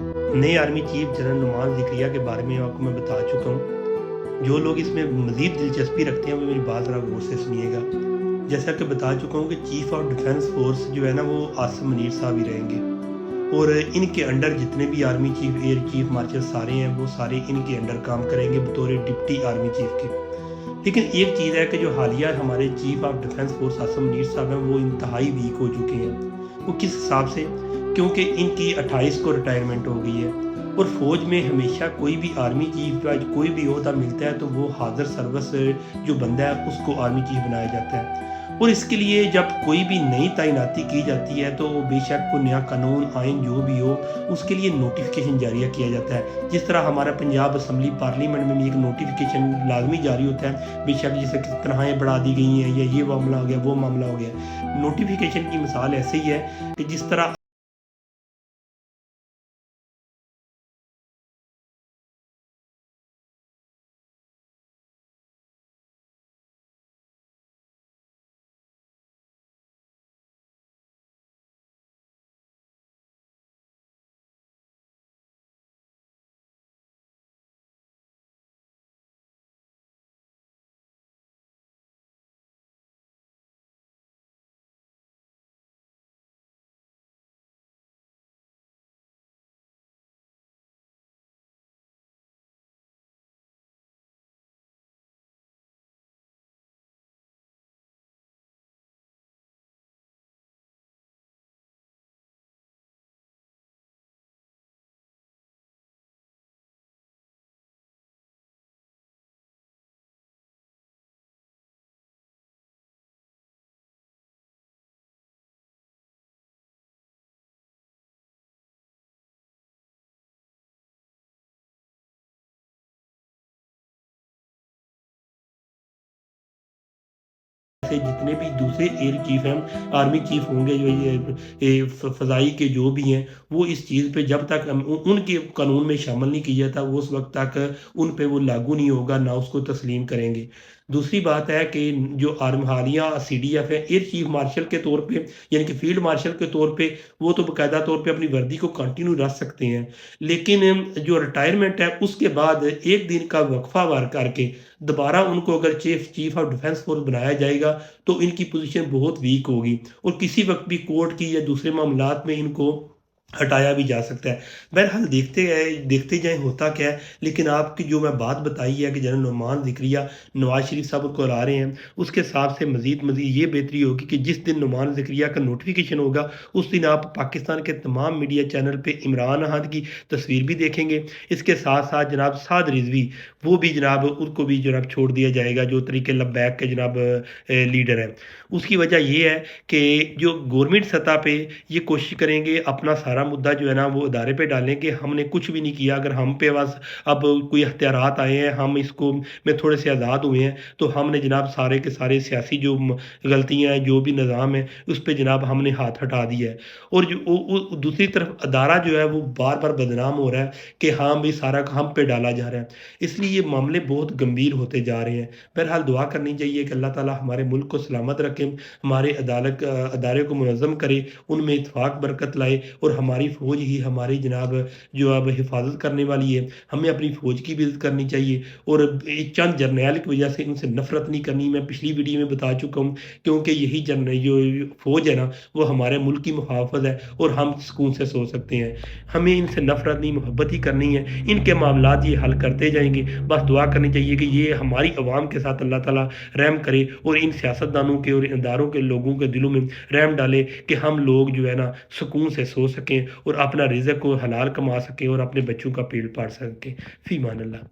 नए army chief general Numan Zikriya के बारे में आपको मैं बता चुका हूँ। जो लोग इसमें मज़ीद दिलचस्पी रखते हैं वो मेरी बात ज़रा गौर से सुनिएगा। जैसा कि बता चुका हूँ कि चीफ ऑफ डिफेंस फोर्स जो है ना वो आसिम मुनीर साहब ही रहेंगे और इनके अंडर जितने भी army chief, air chief marshal सारे हैं वो सारे इनके अंडर काम करेंगे बतौर डिप्टी आर्मी चीफ के। लेकिन एक चीज़ है कि जो हालिया हमारे chief of defence force Asim Munir साहब हैं वो इंतहाई वीक हो चुके हैं। वो किस हिसाब से? क्योंकि इनकी 28 को रिटायरमेंट हो गई है और फ़ौज में हमेशा कोई भी आर्मी चीफ का कोई भी ओहदा मिलता है तो वो हाज़िर सर्विस जो बंदा है उसको आर्मी चीफ बनाया जाता है। और इसके लिए जब कोई भी नई तैनाती की जाती है तो बेशक कोई नया कानून आइन जो भी हो उसके लिए नोटिफिकेशन जारी किया जाता है। जिस तरह हमारा पंजाब असम्बली पार्लियामेंट में भी एक नोटिफिकेशन लाजमी जारी होता है, बेशक जैसे कि तनख्वाहें बढ़ा दी गई हैं या ये मामला हो गया वो मामला हो गया। नोटिफिकेशन की मिसाल ऐसे ही है कि जिस तरह से जितने भी दूसरे एयर चीफ हैं, आर्मी चीफ होंगे जो ये फ़ज़ाई के जो भी हैं, वो इस चीज़ पे जब तक उनके कानून में शामिल नहीं किया जाता, वो उस वक़्त तक उन पे वो लागू नहीं होगा, ना उसको तस्लीम करेंगे। दूसरी बात है कि जो हालिया सीडीएफ है, एयर चीफ मार्शल के तौर पे यानी कि फील्ड मार्शल के तौर पे, वो तो बाकायदा तौर पे अपनी वर्दी को कंटिन्यू रख सकते हैं। लेकिन जो रिटायरमेंट है, उसके बाद 1 दिन का वक़्फ़ा वार करके दोबारा उनको अगर चीफ ऑफ डिफेंस फोर्स बनाया जाएगा तो इनकी पोजीशन बहुत वीक होगी और किसी वक़्त भी कोर्ट की या दूसरे मामलात में इनको हटाया भी जा सकता है। बहरहाल देखते जाएँ होता क्या है, लेकिन आपकी जो मैं बात बताई है कि जनरल नुमान ज़िक्रिया नवाज़ शरीफ साहब को ला रहे हैं, उसके हिसाब से मज़ीद ये बेहतरी होगी कि जिस दिन नुमान ज़िक्रिया का नोटिफ़िकेशन होगा, उस दिन आप पाकिस्तान के तमाम मीडिया चैनल पे इमरान खान की तस्वीर भी देखेंगे। इसके साथ-साथ जनाब साद रिज़वी, वो भी जनाब उनको भी जनाब छोड़ दिया जाएगा, जो तरीके लब्बैक के जनाब लीडर हैं। उसकी वजह ये है कि जो गवर्नमेंट सतह पे ये कोशिश करेंगे अपना सारा मुद्दा जो है ना वो अदारे पे डालें कि हमने कुछ भी नहीं किया, अगर हम पे बस अब कोई इख्तियारात आए हैं, हम इसको में थोड़े से आज़ाद हुए हैं, तो हमने जनाब सारे के सारे सियासी जो गलतियाँ हैं, जो भी निज़ाम है, उस पे जनाब हमने हाथ हटा दिया है। और जो दूसरी तरफ अदारा जो है वो बार-बार बदनाम हो रहा है कि हाँ, भई सारा हम पे डाला जा रहा है। इसलिए ये मामले बहुत गंभीर होते जा रहे हैं। बहरहाल दुआ करनी चाहिए कि अल्लाह ताला हमारे मुल्क को सलामत रखें, हमारे अदारे को मुनज़्ज़म करे, उनमें इत्फ़ाक बरकत लाए और हमारी फ़ौज ही हमारी जनाब जो अब हिफ़ाज़त करने वाली है। हमें अपनी फ़ौज की भी इज़्ज़त करनी चाहिए और एक चंद जरनैल की वजह से उनसे नफ़रत नहीं करनी। मैं पिछली वीडियो में बता चुका हूँ क्योंकि यही जो फ़ौज है ना, वो हमारे मुल्क की मुहाफ़िज़ है और हम सुकून से सो सकते हैं। हमें इनसे नफ़रत नहीं, मोहब्बत ही करनी है। इनके मामलात ये हल करते जाएँगे। बस दुआ करनी चाहिए कि ये हमारी अवाम के साथ अल्लाह ताला रहम करे और इन सियासतदानों के और इदारों के लोगों के दिलों में रहम डाले कि हम लोग जो है ना सुकून से सो सकें और अपना रिज़्क को हलाल कमा सकें और अपने बच्चों का पेट पाल सकें। फ़ी अमान अल्लाह।